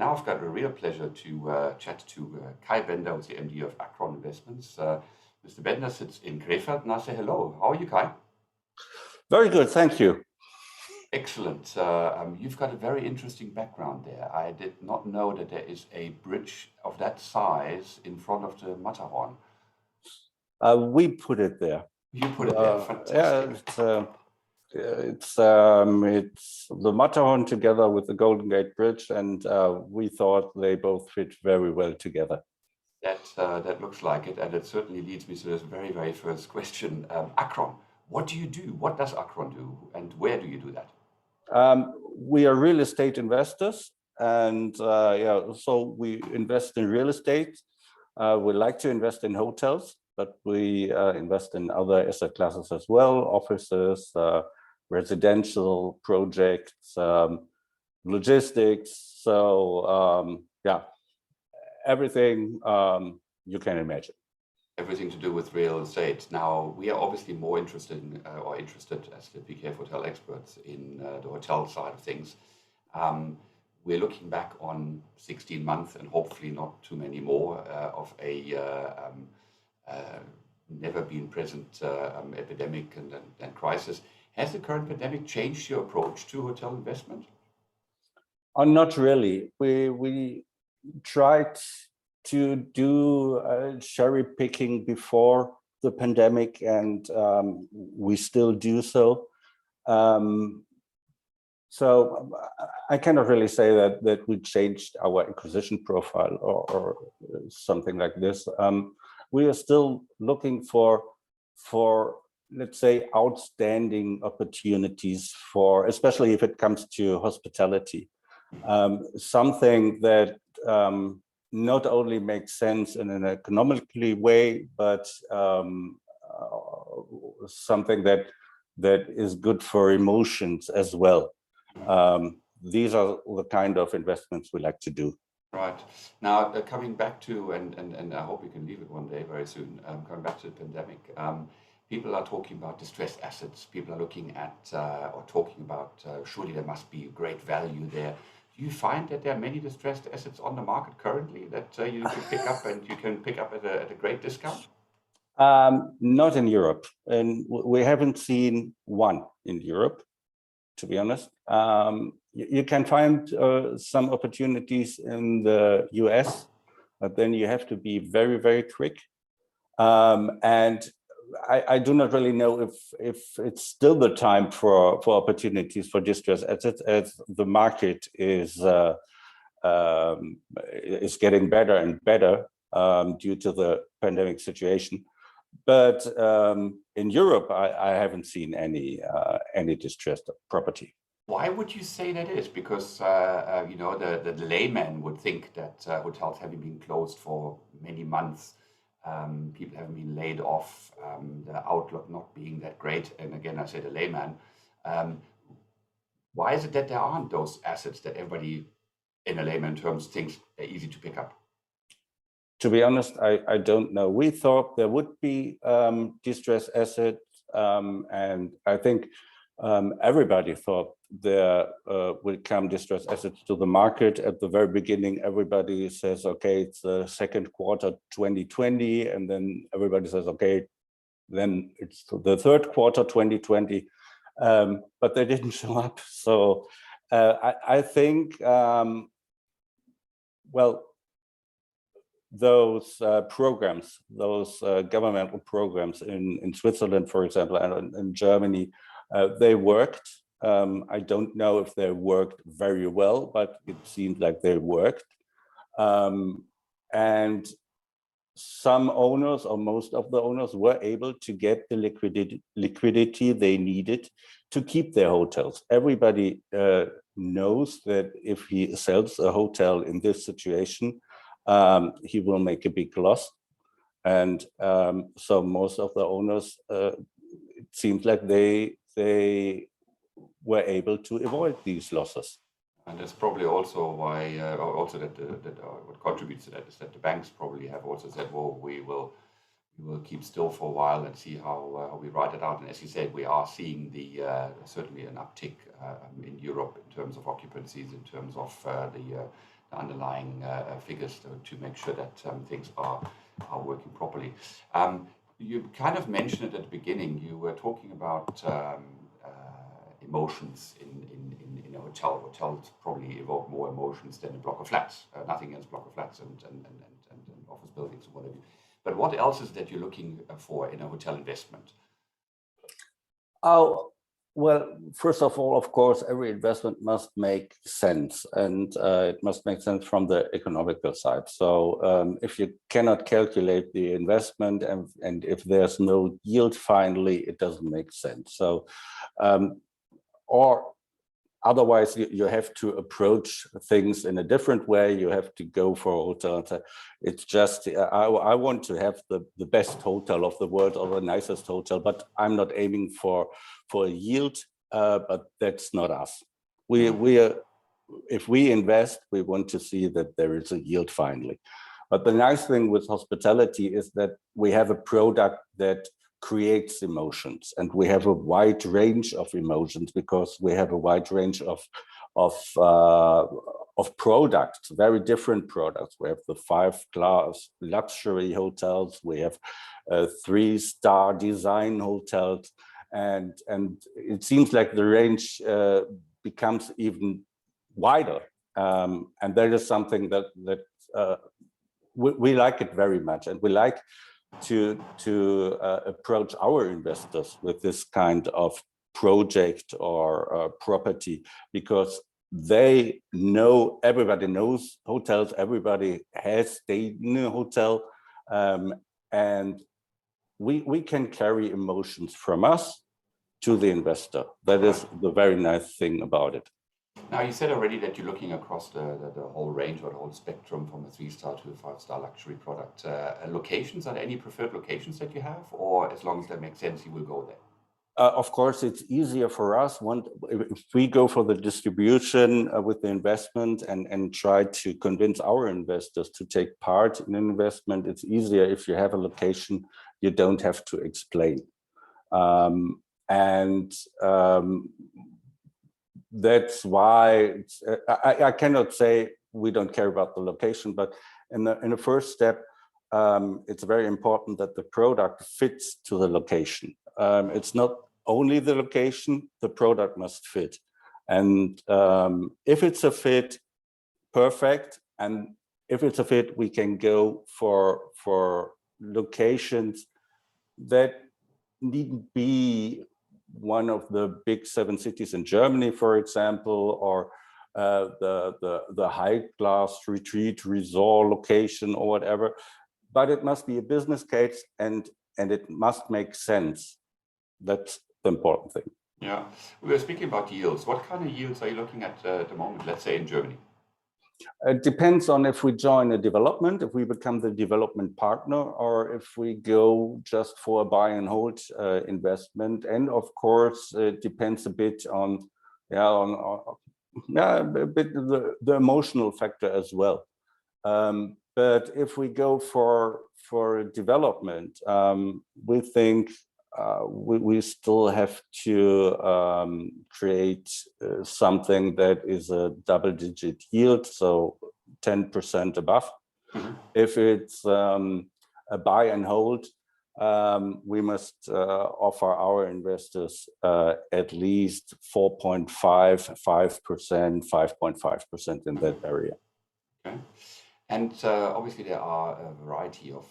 And now I've got a real pleasure to chat to Kai Bender, who's the MD of Acron Investments. Mr. Bender sits in Krefeld, and I say hello. How are you, Kai? Very good, thank you. Excellent. You've got a very interesting background there. I did not know that there is a bridge of that size in front of the Matterhorn. We put it there. You put it there. Fantastic. Yeah, it's the Matterhorn together with the Golden Gate Bridge, and we thought they both fit very well together. That looks like it, and it certainly leads me to this very, very first question. Acron, what do you do? What does Acron do, and where do you do that? We are real estate investors, and so we invest in real estate. We like to invest in hotels, but we invest in other asset classes as well, offices, residential projects, logistics. So everything you can imagine. Everything to do with real estate. Now, we are obviously more interested as the PKF hotel experts in the hotel side of things. We're looking back on 16 months and hopefully not too many more of a never been present epidemic and crisis. Has the current pandemic changed your approach to hotel investment? Not really. We tried to do cherry picking before the pandemic, and we still do so. So I cannot really say that we changed our acquisition profile or something like this. We are still looking for let's say outstanding opportunities for, especially if it comes to hospitality, something that not only makes sense in an economically way, but something that is good for emotions as well. These are the kind of investments we like to do. Right. Now, coming back to, and I hope we can leave it one day very soon, coming back to the pandemic, people are talking about distressed assets. People are looking at or talking about surely there must be great value there. Do you find that there are many distressed assets on the market currently that you can pick up and you can pick up at a great discount? Not in Europe, and we haven't seen one in Europe, to be honest. You can find some opportunities in the US, but then you have to be very, very quick. And I do not really know if it's still the time for opportunities for distressed assets, as the market is getting better and better due to the pandemic situation. But in Europe, I haven't seen any distressed property. Why would you say that is? Because the layman would think that hotels having been closed for many months, people having been laid off, the outlook not being that great. And again, I say the layman. Why is it that there aren't those assets that everybody, in a layman terms, thinks they're easy to pick up? To be honest, I don't know. We thought there would be distressed assets, and I think everybody thought there would come distressed assets to the market. At the very beginning, everybody says, okay, it's the second quarter 2020, and then everybody says, okay, then it's the third quarter 2020, but they didn't show up. So I think, well, those programs, those governmental programs in Switzerland, for example, and in Germany, they worked. I don't know if they worked very well, but it seemed like they worked. And some owners, or most of the owners, were able to get the liquidity they needed to keep their hotels. Everybody knows that if he sells a hotel in this situation, he will make a big loss. And so most of the owners, it seems like they were able to avoid these losses. And that's probably also why, what contributes to that is that the banks probably have also said, well, we will keep still for a while and see how we ride it out. And as you said, we are seeing certainly an uptick in Europe in terms of occupancies, in terms of the underlying figures to make sure that things are working properly. You kind of mentioned it at the beginning. You were talking about emotions in a hotel. Hotels probably evoke more emotions than a block of flats. Nothing against block of flats and office buildings or whatever. But what else is that you're looking for in a hotel investment? Oh, well, first of all, of course, every investment must make sense, and it must make sense from the economical side. So if you cannot calculate the investment and if there's no yield finally, it doesn't make sense. So, or otherwise, you have to approach things in a different way. You have to go for a hotel. It's just, I want to have the best hotel of the world or the nicest hotel, but I'm not aiming for a yield, but that's not us. If we invest, we want to see that there is a yield finally. But the nice thing with hospitality is that we have a product that creates emotions, and we have a wide range of emotions because we have a wide range of products, very different products. We have the 5-class luxury hotels, we have 3-star design hotels, and it seems like the range becomes even wider, and that is something that we like it very much, and we like to approach our investors with this kind of project or property, because they know, everybody knows hotels, everybody has stayed in a hotel, and we can carry emotions from us to the investor. That is the very nice thing about it. Now, you said already that you're looking across the whole range or the whole spectrum from a 3-star to a 5-star luxury product. Locations, are there any preferred locations that you have, or as long as that makes sense, you will go there? Of course, it's easier for us if we go for the distribution with the investment and try to convince our investors to take part in an investment. It's easier if you have a location you don't have to explain. That's why I cannot say we don't care about the location, but in the first step, it's very important that the product fits to the location. It's not only the location, the product must fit. And if it's a fit, perfect. And if it's a fit, we can go for locations that needn't be one of the big 7 cities in Germany, for example, or the high-class retreat resort location or whatever. But it must be a business case, and it must make sense. That's the important thing. Yeah, we were speaking about yields. What kind of yields are you looking at the moment, let's say in Germany? It depends on if we join a development, if we become the development partner, or if we go just for a buy and hold investment. And of course, it depends a bit on a bit the emotional factor as well. But if we go for a development, we think we still have to create something that is a double-digit yield, so 10% above. Mm-hmm. If it's a buy and hold, we must offer our investors at least 4.5%, 5%, 5.5% in that area. Okay. And obviously there are a variety of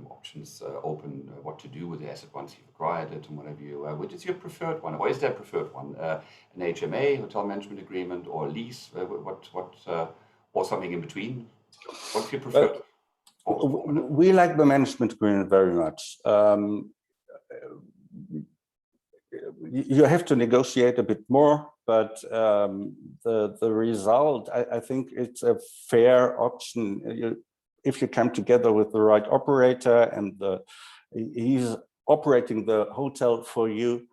options open, what to do with the asset once you've acquired it and whatever you, which is your preferred one, or is there a preferred one? An HMA, hotel management agreement, or lease, or something in between? What's your preferred? We like the management agreement very much. You have to negotiate a bit more, but the result, I think it's a fair option. If you come together with the right operator and he's operating the hotel for you,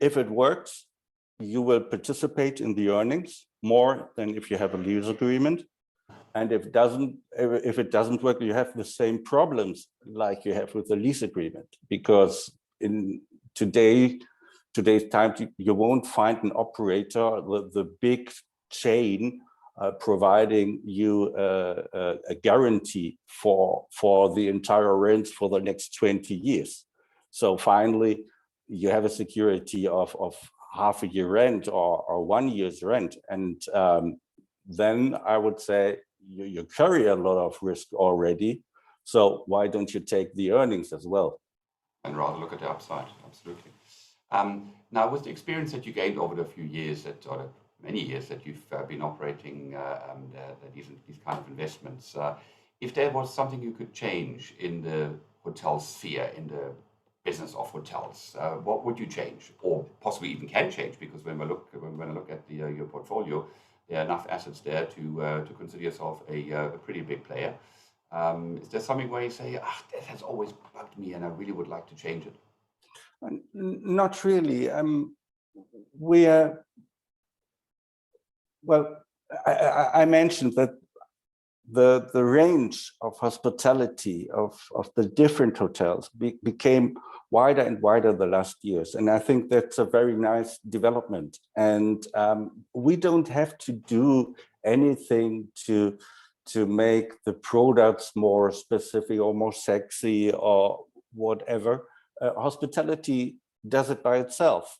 if it works, you will participate in the earnings more than if you have a lease agreement. And if it doesn't work, you have the same problems like you have with the lease agreement, because in today's time, you won't find an operator, the big chain providing you a guarantee for the entire rent for the next 20 years. So finally, you have a security of half a year rent or 1 year's rent. And then I would say you carry a lot of risk already. So why don't you take the earnings as well? And rather look at the upside, absolutely. Now, with the experience that you gained over the few years, or many years that you've been operating these kind of investments, if there was something you could change in the hotel sphere, in the business of hotels, what would you change, or possibly even can change? Because when I look at your portfolio, there are enough assets there to consider yourself a pretty big player. Is there something where you say, that has always bugged me and I really would like to change it? Not really. We are, well, I mentioned that the range of hospitality of the different hotels became wider and wider the last years. And I think that's a very nice development. And we don't have to do anything to make the products more specific or more sexy or whatever. Hospitality does it by itself.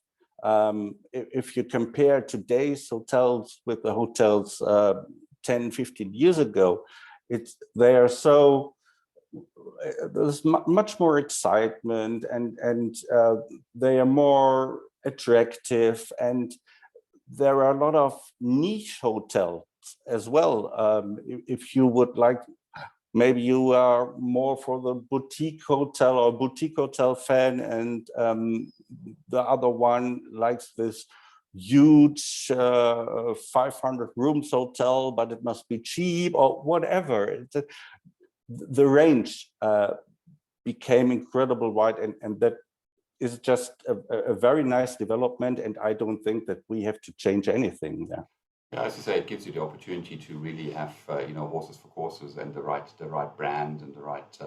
If you compare today's hotels with the hotels 10, 15 years ago, they are so, there's much more excitement and they are more attractive, and there are a lot of niche hotels as well. If you would like, maybe you are more for the boutique hotel or boutique hotel fan, and the other one likes this huge 500 rooms hotel, but it must be cheap or whatever. The range became incredibly wide, and that is just a very nice development. And I don't think that we have to change anything there. Yeah, as you say, it gives you the opportunity to really have horses for courses and the right brand and the right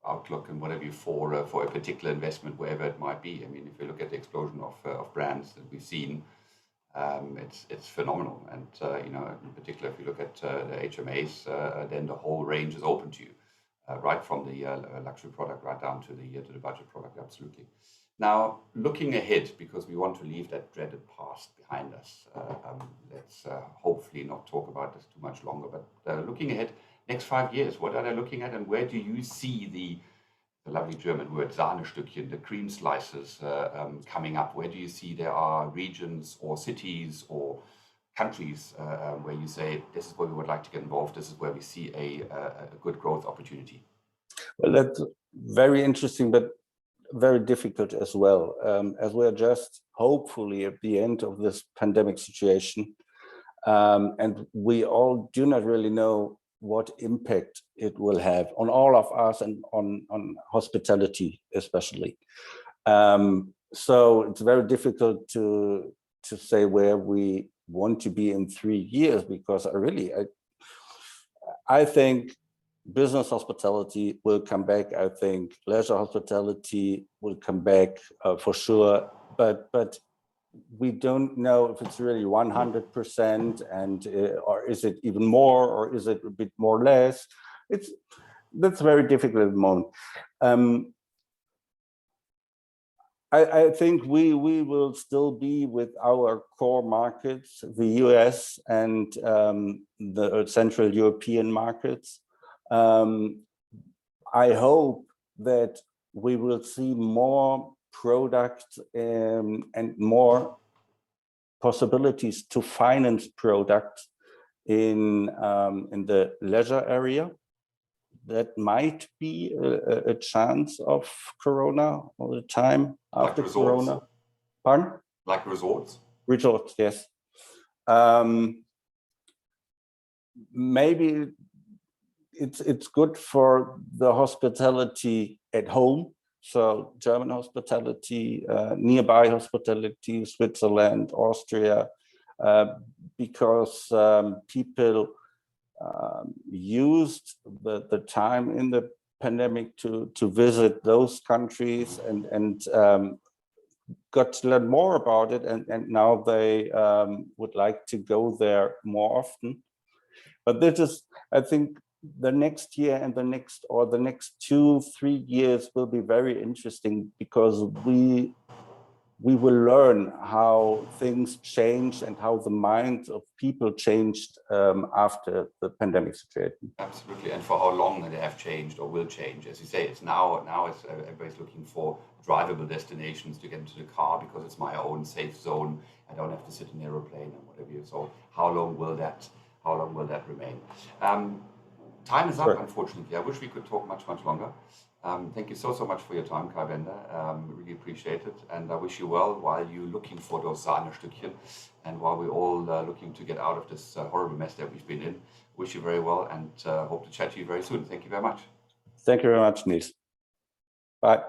outlook and whatever for a particular investment, wherever it might be. I mean, if you look at the explosion of brands that we've seen, it's phenomenal. And in particular, if you look at the HMAs, then the whole range is open to you, right from the luxury product right down to the budget product. Absolutely. Now, looking ahead, because we want to leave that dreaded past behind us, let's hopefully not talk about this too much longer, but looking ahead, next 5 years, what are they looking at, and where do you see the lovely German word Sahnestückchen, the cream slices coming up? Where do you see there are regions or cities or countries where you say, this is where we would like to get involved, this is where we see a good growth opportunity? Well, that's very interesting, but very difficult as well, as we're just hopefully at the end of this pandemic situation, and we all do not really know what impact it will have on all of us and on hospitality especially. So it's very difficult to say where we want to be in 3 years, because I think business hospitality will come back. I think leisure hospitality will come back for sure, but we don't know if it's really 100%, and or is it even more, or is it a bit more or less? That's very difficult at the moment. I think we will still be with our core markets, the US and the Central European markets. I hope that we will see more products and more possibilities to finance products in the leisure area. That might be a chance of Corona all the time after like Corona. Pardon? Like resorts? Resorts, yes. Maybe it's good for the hospitality at home. So German hospitality, nearby hospitality, Switzerland, Austria, because people used the time in the pandemic to visit those countries, and got to learn more about it, and now they would like to go there more often. But this is, I think, the next year and the next 2-3 years will be very interesting, because we will learn how things changed and how the minds of people changed after the pandemic situation. Absolutely, and for how long they have changed or will change. As you say, it's now it's everybody's looking for drivable destinations to get into the car because it's my own safe zone. I don't have to sit in an aeroplane and whatever. So how long will that remain? Time is up, Sure. Unfortunately. I wish we could talk much longer. Thank you so much for your time, Kai Bender. Really appreciate it, and I wish you well while you're looking for those Sahnestückchen, and while we're all looking to get out of this horrible mess that we've been in. Wish you very well, and hope to chat to you very soon. Thank you very much. Thank you very much, Nils. Bye.